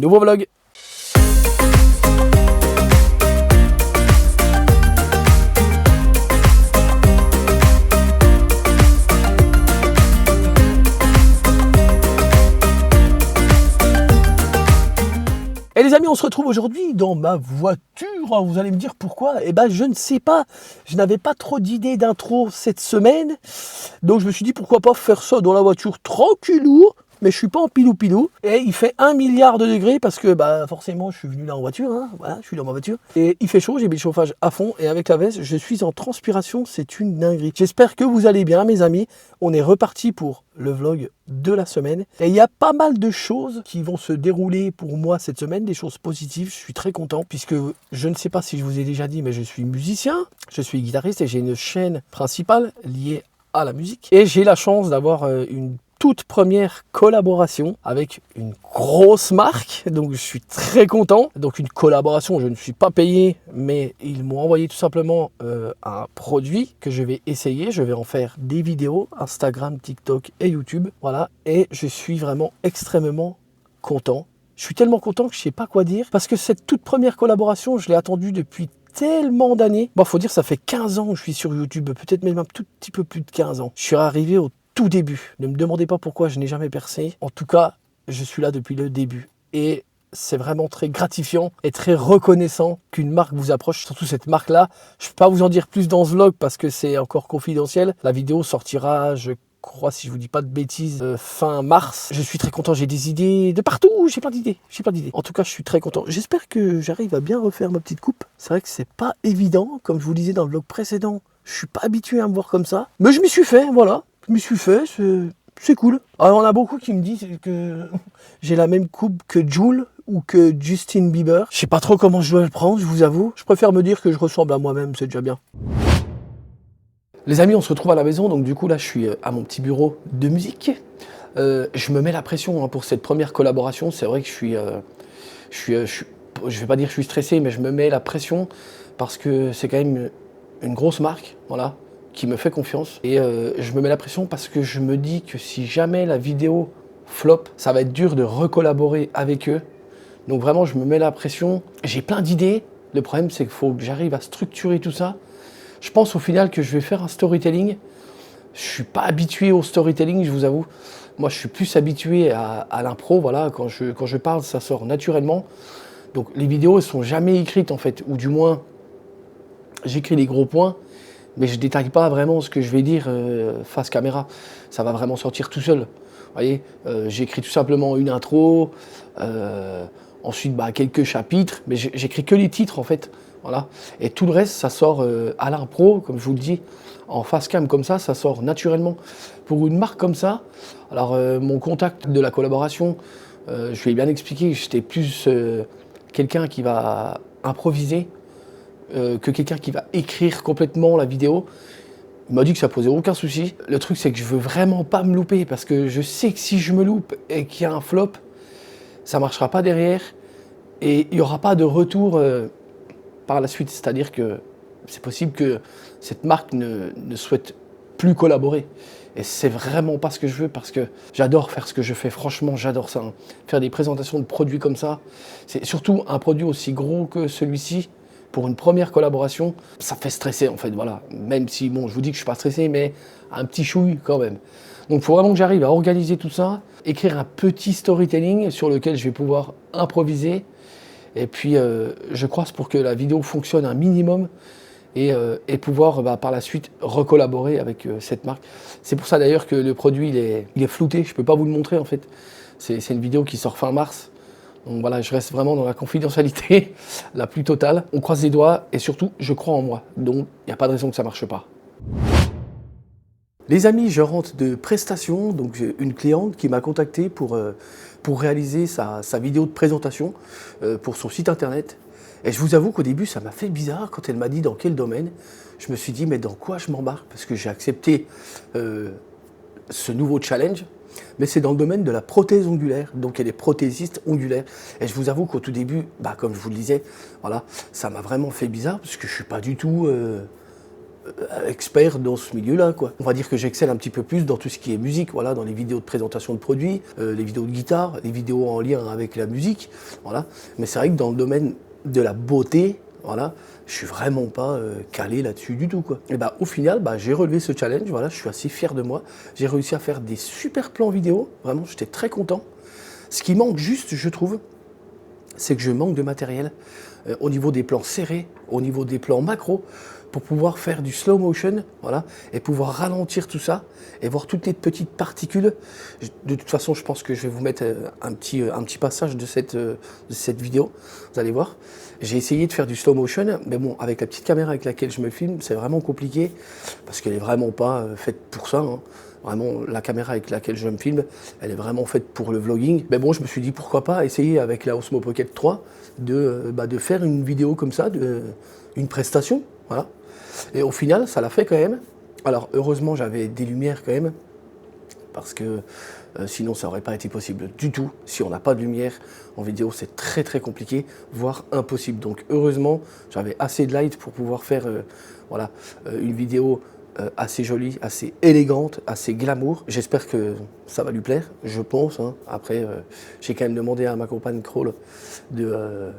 nouveau vlog. Et les amis, on se retrouve aujourd'hui dans ma voiture. Vous allez me dire pourquoi? Eh ben, je ne sais pas. Je n'avais pas trop d'idées d'intro cette semaine. Donc, je me suis dit pourquoi pas faire ça dans la voiture tranquillou. Mais je suis pas en pilou-pilou. Et il fait 1 milliard de degrés parce que bah forcément je suis venu là en voiture. Hein. Voilà, je suis dans ma voiture. Et il fait chaud, j'ai mis le chauffage à fond. Et avec la veste, je suis en transpiration. C'est une dinguerie. J'espère que vous allez bien mes amis. On est reparti pour le vlog de la semaine. Et il y a pas mal de choses qui vont se dérouler pour moi cette semaine. Des choses positives. Je suis très content. Puisque je ne sais pas si je vous ai déjà dit, mais je suis musicien. Je suis guitariste et j'ai une chaîne principale liée à la musique. Et j'ai la chance d'avoir une toute première collaboration avec une grosse marque, donc je suis très content. Donc une collaboration, je ne suis pas payé, mais ils m'ont envoyé tout simplement un produit que je vais essayer. Je vais en faire des vidéos, Instagram, TikTok et YouTube. Voilà, et je suis vraiment extrêmement content. Je suis tellement content que je ne sais pas quoi dire, parce que cette toute première collaboration, je l'ai attendue depuis tellement d'années. Bon, faut dire, ça fait 15 ans que je suis sur YouTube, peut-être même un tout petit peu plus de 15 ans. Je suis arrivé au tout début. Ne me demandez pas pourquoi je n'ai jamais percé. En tout cas, je suis là depuis le début. Et c'est vraiment très gratifiant et très reconnaissant qu'une marque vous approche. Surtout cette marque-là. Je ne peux pas vous en dire plus dans ce vlog parce que c'est encore confidentiel. La vidéo sortira, je crois, si je vous dis pas de bêtises, fin mars. Je suis très content. J'ai des idées de partout. J'ai plein d'idées. En tout cas, je suis très content. J'espère que j'arrive à bien refaire ma petite coupe. C'est vrai que c'est pas évident. Comme je vous le disais dans le vlog précédent, je suis pas habitué à me voir comme ça. Mais je m'y suis fait, voilà. Je m'y suis fait, c'est cool. Alors, on a beaucoup qui me disent que j'ai la même coupe que Jul ou que Justin Bieber. Je sais pas trop comment je dois le prendre, je vous avoue. Je préfère me dire que je ressemble à moi-même, c'est déjà bien. Les amis, on se retrouve à la maison, donc du coup là je suis à mon petit bureau de musique. Je me mets la pression pour cette première collaboration. C'est vrai que je vais pas dire que je suis stressé, mais je me mets la pression parce que c'est quand même une grosse marque, voilà, qui me fait confiance. Et je me mets la pression parce que je me dis que si jamais la vidéo flop, ça va être dur de recollaborer avec eux. Donc vraiment, je me mets la pression. J'ai plein d'idées. Le problème, c'est qu'il faut que j'arrive à structurer tout ça. Je pense au final que je vais faire un storytelling. Je suis pas habitué au storytelling, je vous avoue. Moi, je suis plus habitué à l'impro. Voilà, quand je parle, ça sort naturellement. Donc les vidéos, elles sont jamais écrites en fait. Ou du moins, j'écris les gros points. Mais je ne détaille pas vraiment ce que je vais dire face caméra. Ça va vraiment sortir tout seul. Vous voyez, j'écris tout simplement une intro, ensuite quelques chapitres, mais j'écris que les titres en fait. Voilà. Et tout le reste, ça sort à l'impro, comme je vous le dis, en face cam comme ça sort naturellement. Pour une marque comme ça, alors mon contact de la collaboration, je lui ai bien expliqué, j'étais plus quelqu'un qui va improviser, que quelqu'un qui va écrire complètement la vidéo. Il m'a dit que ça posait aucun souci. Le truc, c'est que je veux vraiment pas me louper parce que je sais que si je me loupe et qu'il y a un flop, ça marchera pas derrière et il y aura pas de retour par la suite. C'est-à-dire que c'est possible que cette marque ne souhaite plus collaborer. Et c'est vraiment pas ce que je veux parce que j'adore faire ce que je fais. Franchement, j'adore ça. Hein. Faire des présentations de produits comme ça. C'est surtout un produit aussi gros que celui-ci. Pour une première collaboration, ça fait stresser en fait, voilà. Même si, bon, je vous dis que je suis pas stressé, mais un petit chouille quand même. Donc il faut vraiment que j'arrive à organiser tout ça, écrire un petit storytelling sur lequel je vais pouvoir improviser. Et puis, je croise pour que la vidéo fonctionne un minimum et pouvoir par la suite recollaborer avec cette marque. C'est pour ça d'ailleurs que le produit, il est flouté, je peux pas vous le montrer en fait. C'est une vidéo qui sort fin mars. Donc voilà, je reste vraiment dans la confidentialité la plus totale. On croise les doigts et surtout, je crois en moi. Donc, il n'y a pas de raison que ça ne marche pas. Les amis, je rentre de prestation. Donc, j'ai une cliente qui m'a contacté pour réaliser sa vidéo de présentation pour son site internet. Et je vous avoue qu'au début, ça m'a fait bizarre quand elle m'a dit dans quel domaine. Je me suis dit, mais dans quoi je m'embarque? Parce que j'ai accepté ce nouveau challenge. Mais c'est dans le domaine de la prothèse ongulaire, donc elle est prothésiste ongulaire. Et je vous avoue qu'au tout début, comme je vous le disais, voilà, ça m'a vraiment fait bizarre, parce que je ne suis pas du tout expert dans ce milieu-là, quoi. On va dire que j'excelle un petit peu plus dans tout ce qui est musique, voilà, dans les vidéos de présentation de produits, les vidéos de guitare, les vidéos en lien avec la musique, voilà. Mais c'est vrai que dans le domaine de la beauté, voilà, je suis vraiment pas calé là-dessus du tout, quoi. Et bah, au final, bah, j'ai relevé ce challenge, voilà, je suis assez fier de moi. J'ai réussi à faire des super plans vidéo, vraiment, j'étais très content. Ce qui manque juste, je trouve, c'est que je manque de matériel au niveau des plans serrés, au niveau des plans macro, pour pouvoir faire du slow motion, voilà, et pouvoir ralentir tout ça, et voir toutes les petites particules. De toute façon, je pense que je vais vous mettre un petit passage de cette vidéo, vous allez voir. J'ai essayé de faire du slow motion, mais bon, avec la petite caméra avec laquelle je me filme, c'est vraiment compliqué, parce qu'elle n'est vraiment pas faite pour ça, hein. Vraiment, la caméra avec laquelle je me filme, elle est vraiment faite pour le vlogging. Mais bon, je me suis dit, pourquoi pas essayer avec la Osmo Pocket 3 de faire une vidéo comme ça, une prestation, voilà. Et au final, ça l'a fait quand même. Alors, heureusement, j'avais des lumières quand même, parce que sinon, ça n'aurait pas été possible du tout. Si on n'a pas de lumière en vidéo, c'est très très compliqué, voire impossible. Donc, heureusement, j'avais assez de light pour pouvoir faire une vidéo assez jolie, assez élégante, assez glamour. J'espère que ça va lui plaire, je pense, hein. Après, j'ai quand même demandé à ma compagne Kroll de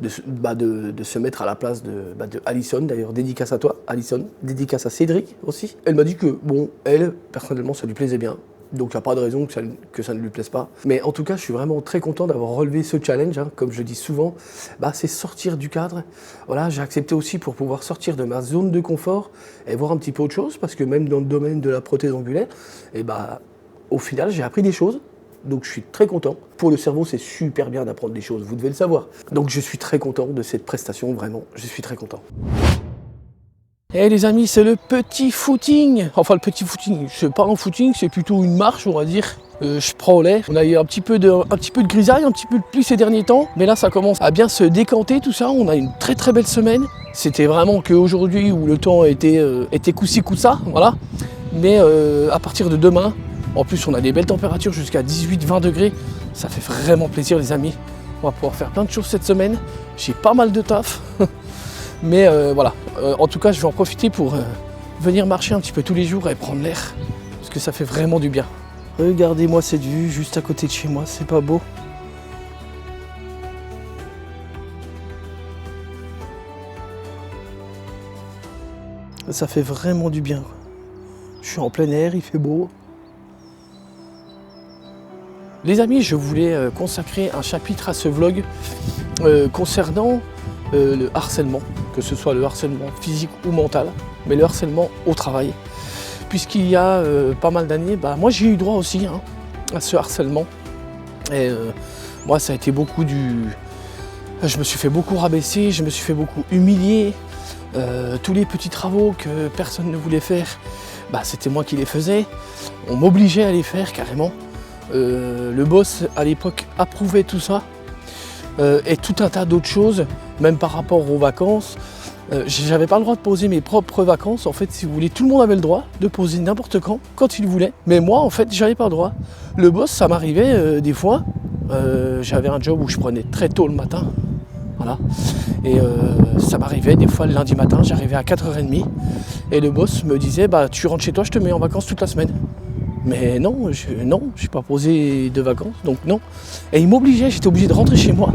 se mettre à la place de Alison, d'ailleurs, dédicace à toi, Alison, dédicace à Cédric aussi. Elle m'a dit que, bon, elle, personnellement, ça lui plaisait bien. Donc il n'y a pas de raison que ça ne lui plaise pas. Mais en tout cas, je suis vraiment très content d'avoir relevé ce challenge, hein. Comme je dis souvent, c'est sortir du cadre. Voilà, j'ai accepté aussi pour pouvoir sortir de ma zone de confort et voir un petit peu autre chose, parce que même dans le domaine de la prothèse angulaire, au final, j'ai appris des choses. Donc je suis très content. Pour le cerveau, c'est super bien d'apprendre des choses, vous devez le savoir. Donc je suis très content de cette prestation, vraiment, je suis très content. Eh les amis, c'est le petit footing. Enfin le petit footing, c'est pas un footing, c'est plutôt une marche, on va dire. Je prends l'air. On a eu un petit peu de grisaille, un petit peu de pluie ces derniers temps. Mais là, ça commence à bien se décanter, tout ça. On a une très très belle semaine. C'était vraiment qu'aujourd'hui où le temps était coup-ci, coup-ça, voilà. Mais à partir de demain, en plus on a des belles températures jusqu'à 18-20 degrés. Ça fait vraiment plaisir les amis. On va pouvoir faire plein de choses cette semaine. J'ai pas mal de taf. Mais voilà, en tout cas, je vais en profiter pour venir marcher un petit peu tous les jours et prendre l'air. Parce que ça fait vraiment du bien. Regardez-moi cette vue juste à côté de chez moi, c'est pas beau? Ça fait vraiment du bien. Je suis en plein air, il fait beau. Les amis, je voulais consacrer un chapitre à ce vlog concernant le harcèlement, que ce soit le harcèlement physique ou mental, mais le harcèlement au travail. Puisqu'il y a pas mal d'années, moi j'ai eu droit aussi à ce harcèlement. Et moi ça a été beaucoup je me suis fait beaucoup rabaisser, je me suis fait beaucoup humilier. Tous les petits travaux que personne ne voulait faire, c'était moi qui les faisais. On m'obligeait à les faire carrément. Le boss à l'époque approuvait tout ça. Et tout un tas d'autres choses, même par rapport aux vacances. J'avais pas le droit de poser mes propres vacances, en fait, si vous voulez, tout le monde avait le droit de poser n'importe quand il voulait. Mais moi, en fait, j'avais pas le droit. Le boss, ça m'arrivait des fois, j'avais un job où je prenais très tôt le matin, voilà. Et ça m'arrivait des fois le lundi matin, j'arrivais à 4h30, et le boss me disait, tu rentres chez toi, je te mets en vacances toute la semaine. Mais non, je n'ai pas posé de vacances, donc non. Et il m'obligeait, j'étais obligé de rentrer chez moi.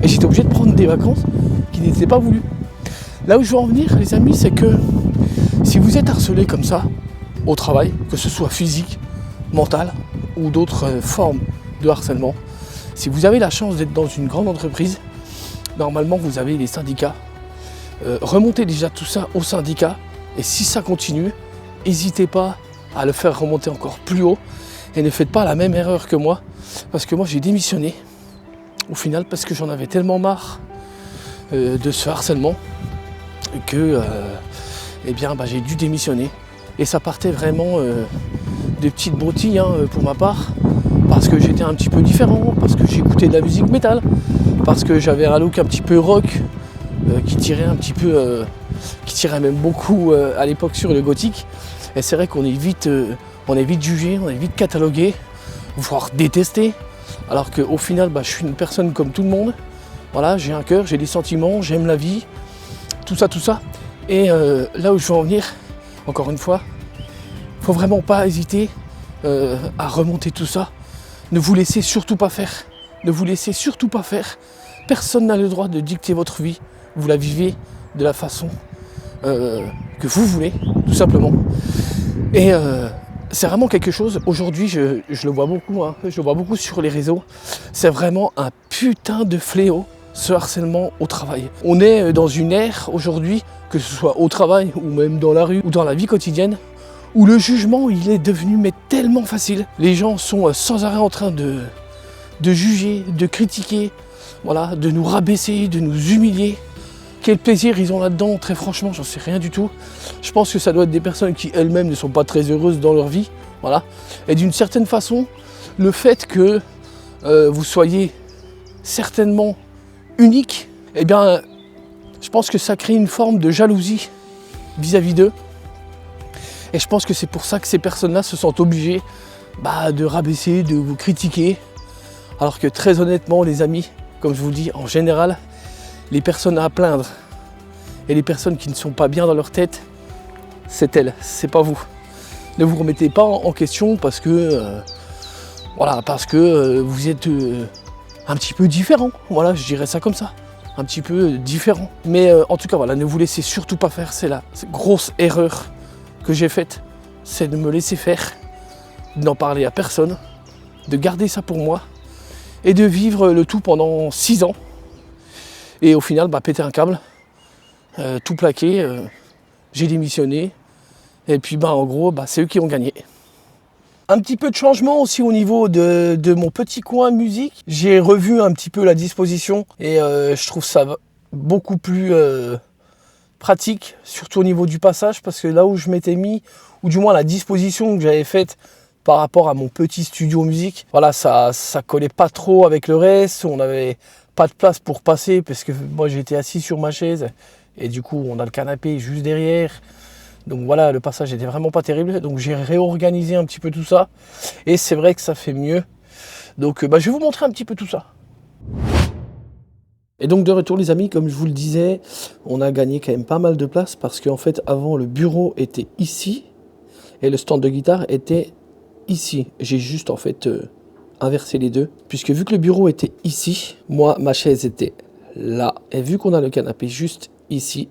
Et j'étais obligé de prendre des vacances qui n'étaient pas voulues. Là où je veux en venir, les amis, c'est que si vous êtes harcelé comme ça, au travail, que ce soit physique, mental ou d'autres formes de harcèlement, si vous avez la chance d'être dans une grande entreprise, normalement vous avez les syndicats. Remontez déjà tout ça au syndicat, et si ça continue, n'hésitez pas à le faire remonter encore plus haut, et ne faites pas la même erreur que moi, parce que moi j'ai démissionné au final parce que j'en avais tellement marre de ce harcèlement que j'ai dû démissionner, et ça partait vraiment des petites broutilles pour ma part, parce que j'étais un petit peu différent, parce que j'écoutais de la musique métal, parce que j'avais un look un petit peu rock qui tirait un petit peu, qui tirait même beaucoup à l'époque sur le gothique. Et c'est vrai qu'on est vite jugé, on est vite catalogué, voire détesté. Alors qu'au final, je suis une personne comme tout le monde. Voilà, j'ai un cœur, j'ai des sentiments, j'aime la vie, tout ça. Et là où je veux en venir, encore une fois, faut vraiment pas hésiter à remonter tout ça. Ne vous laissez surtout pas faire. Ne vous laissez surtout pas faire. Personne n'a le droit de dicter votre vie. Vous la vivez de la façon que vous voulez, tout simplement. Et c'est vraiment quelque chose, aujourd'hui je le vois beaucoup, hein, je le vois beaucoup sur les réseaux, c'est vraiment un putain de fléau, ce harcèlement au travail. On est dans une ère aujourd'hui, que ce soit au travail ou même dans la rue ou dans la vie quotidienne, où le jugement il est devenu mais tellement facile. Les gens sont sans arrêt en train de juger, de critiquer, voilà, de nous rabaisser, de nous humilier. Quel plaisir ils ont là-dedans, très franchement, j'en sais rien du tout. Je pense que ça doit être des personnes qui elles-mêmes ne sont pas très heureuses dans leur vie, voilà. Et d'une certaine façon, le fait que vous soyez certainement unique, eh bien, je pense que ça crée une forme de jalousie vis-à-vis d'eux. Et je pense que c'est pour ça que ces personnes-là se sentent obligées de rabaisser, de vous critiquer. Alors que très honnêtement, les amis, comme je vous dis, en général, les personnes à plaindre et les personnes qui ne sont pas bien dans leur tête, c'est elles, c'est pas vous. Ne vous remettez pas en question parce que vous êtes un petit peu différent. Voilà, je dirais ça comme ça, un petit peu différent. Mais en tout cas, voilà, ne vous laissez surtout pas faire. C'est la grosse erreur que j'ai faite, c'est de me laisser faire, de n'en parler à personne, de garder ça pour moi et de vivre le tout pendant 6 ans. Et au final, péter un câble, tout plaqué, j'ai démissionné. Et puis en gros, c'est eux qui ont gagné. Un petit peu de changement aussi au niveau de mon petit coin musique. J'ai revu un petit peu la disposition et je trouve ça beaucoup plus pratique, surtout au niveau du passage, parce que là où je m'étais mis, ou du moins la disposition que j'avais faite par rapport à mon petit studio musique, voilà, ça collait pas trop avec le reste. On avait pas de place pour passer parce que moi j'étais assis sur ma chaise et du coup on a le canapé juste derrière, donc voilà, le passage était vraiment pas terrible, donc j'ai réorganisé un petit peu tout ça et c'est vrai que ça fait mieux. Donc je vais vous montrer un petit peu tout ça. Et donc de retour les amis, comme je vous le disais, on a gagné quand même pas mal de place parce qu'en fait avant le bureau était ici et le stand de guitare était ici. J'ai juste en fait inverser les deux, puisque vu que le bureau était ici, moi ma chaise était là, et vu qu'on a le canapé juste ici,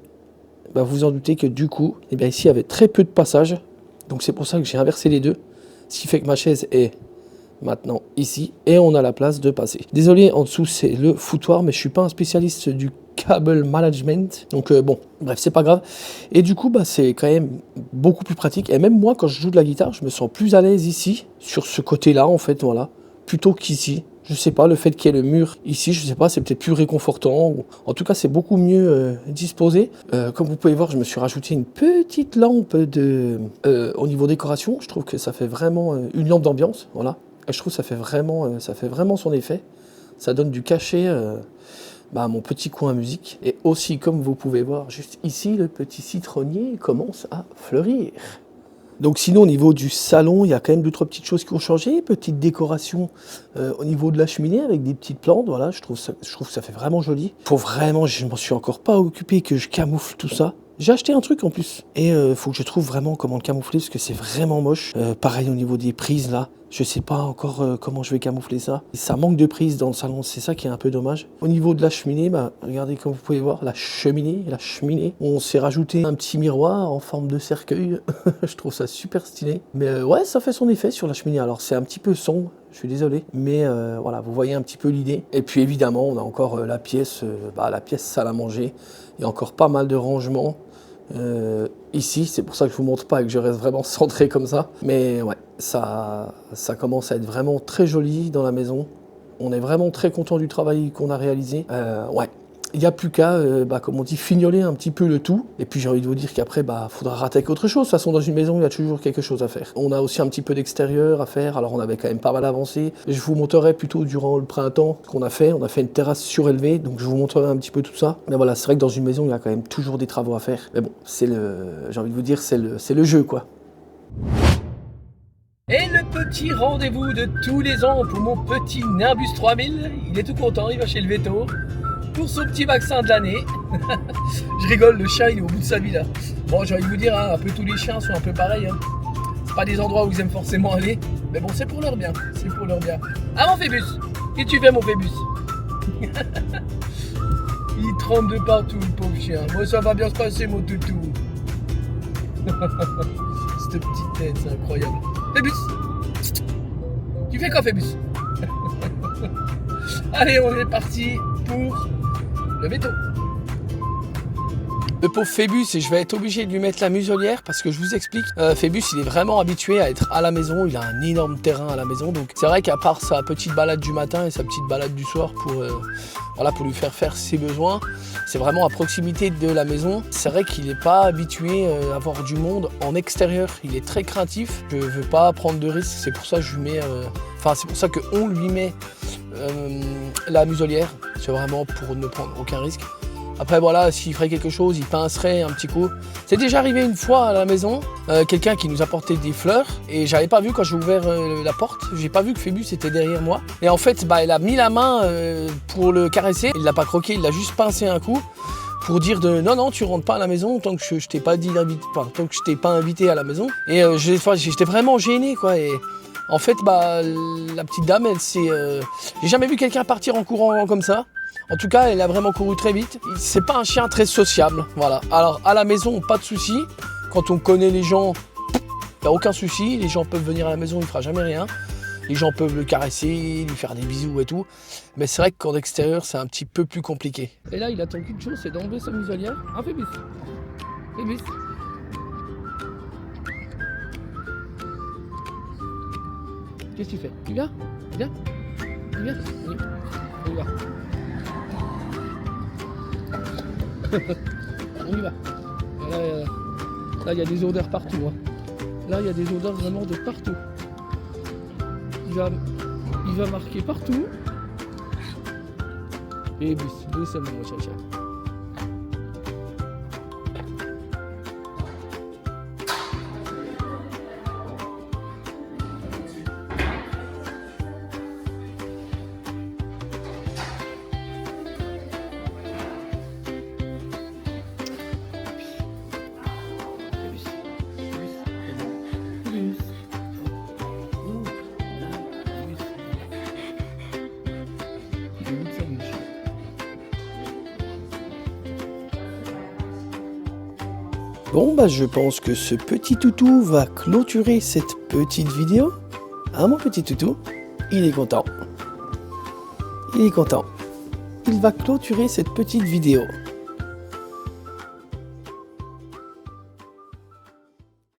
vous en doutez que du coup, ici il y avait très peu de passage, donc c'est pour ça que j'ai inversé les deux, ce qui fait que ma chaise est maintenant ici, et on a la place de passer. Désolé, en dessous c'est le foutoir, mais je suis pas un spécialiste du cable management, donc bon, bref, c'est pas grave. Et du coup, c'est quand même beaucoup plus pratique, et même moi quand je joue de la guitare, je me sens plus à l'aise ici, sur ce côté-là en fait, voilà, plutôt qu'ici. Je sais pas, le fait qu'il y ait le mur ici, je sais pas, c'est peut-être plus réconfortant. En tout cas, c'est beaucoup mieux disposé. Comme vous pouvez voir, je me suis rajouté une petite lampe au niveau décoration. Je trouve que ça fait vraiment une lampe d'ambiance, voilà. Et je trouve que ça fait vraiment son effet. Ça donne du cachet à mon petit coin musique. Et aussi, comme vous pouvez voir, juste ici, le petit citronnier commence à fleurir. Donc sinon au niveau du salon, il y a quand même 2-3 petites choses qui ont changé, petite décoration au niveau de la cheminée avec des petites plantes, voilà, je trouve que ça fait vraiment joli. Faut vraiment, je m'en suis encore pas occupé, que je camoufle tout ça. J'ai acheté un truc en plus et faut que je trouve vraiment comment le camoufler parce que c'est vraiment moche. Pareil au niveau des prises là, je sais pas encore comment je vais camoufler ça. Ça manque de prises dans le salon, c'est ça qui est un peu dommage. Au niveau de la cheminée, regardez comme vous pouvez voir, la cheminée, on s'est rajouté un petit miroir en forme de cercueil. Je trouve ça super stylé. Mais ouais, ça fait son effet sur la cheminée. Alors c'est un petit peu sombre, je suis désolé, mais voilà, vous voyez un petit peu l'idée. Et puis évidemment, on a encore la pièce salle à manger. Il y a encore pas mal de rangements. Ici, c'est pour ça que je vous montre pas et que je reste vraiment centré comme ça. Mais ouais, ça commence à être vraiment très joli dans la maison. On est vraiment très content du travail qu'on a réalisé. Ouais, il n'y a plus qu'à, comme on dit, fignoler un petit peu le tout. Et puis j'ai envie de vous dire qu'après, faudra rattaquer autre chose. De toute façon, dans une maison, il y a toujours quelque chose à faire. On a aussi un petit peu d'extérieur à faire. Alors on avait quand même pas mal avancé. Je vous montrerai plutôt durant le printemps ce qu'on a fait. On a fait une terrasse surélevée, donc je vous montrerai un petit peu tout ça. Mais voilà, c'est vrai que dans une maison, il y a quand même toujours des travaux à faire. Mais bon, j'ai envie de vous dire, c'est le jeu, quoi. Et le petit rendez-vous de tous les ans pour mon petit Nimbus 3000, il est tout content, il va chez le veto pour son petit vaccin de l'année. Je rigole, le chien il est au bout de sa vie là. Bon, j'ai envie de vous dire, hein, un peu tous les chiens sont un peu pareils. Hein. C'est pas des endroits où ils aiment forcément aller. Mais bon, c'est pour leur bien. C'est pour leur bien. Ah mon Phébus, qu'est-ce que tu fais mon Phébus? Il tremble de partout, le pauvre chien. Bon, ça va bien se passer mon toutou. Cette petite tête, c'est incroyable. Phébus, tu fais quoi Phébus? Allez, on est parti pour le veto. Le pauvre Phébus, et je vais être obligé de lui mettre la muselière parce que je vous explique, Phébus il est vraiment habitué à être à la maison, il a un énorme terrain à la maison, donc c'est vrai qu'à part sa petite balade du matin et sa petite balade du soir pour lui faire ses besoins, c'est vraiment à proximité de la maison. C'est vrai qu'il n'est pas habitué à avoir du monde en extérieur, il est très craintif, je ne veux pas prendre de risques, c'est pour ça que je lui mets, c'est pour ça qu'on lui met la muselière, c'est vraiment pour ne prendre aucun risque. Après voilà, s'il ferait quelque chose, il pincerait un petit coup. C'est déjà arrivé une fois à la maison, quelqu'un qui nous apportait des fleurs et j'avais pas vu quand j'ai ouvert la porte, j'ai pas vu que Phébus était derrière moi. Et en fait, il a mis la main pour le caresser, il l'a pas croqué, il l'a juste pincé un coup pour dire non, tu rentres pas à la maison tant que je t'ai pas dit tant que je t'ai pas invité à la maison. Et j'étais vraiment gêné quoi. Et en fait, la petite dame, j'ai jamais vu quelqu'un partir en courant comme ça. En tout cas, elle a vraiment couru très vite. C'est pas un chien très sociable, voilà. Alors, à la maison, pas de souci. Quand on connaît les gens, il n'y a aucun souci. Les gens peuvent venir à la maison, il ne fera jamais rien. Les gens peuvent le caresser, lui faire des bisous et tout. Mais c'est vrai qu'en extérieur, c'est un petit peu plus compliqué. Et là, il attend qu'une chose, c'est d'enlever sa muselière. Hein, Phébus? Phébus? Qu'est-ce que tu fais? Tu viens? Viens? Viens? On y va. On y va. Là, il y a des odeurs partout. Hein. Là, il y a des odeurs vraiment de partout. Il va marquer partout. Et doucement, mon chacha. Bon, je pense que ce petit toutou va clôturer cette petite vidéo. Hein, mon petit toutou? Il est content. Il est content. Il va clôturer cette petite vidéo.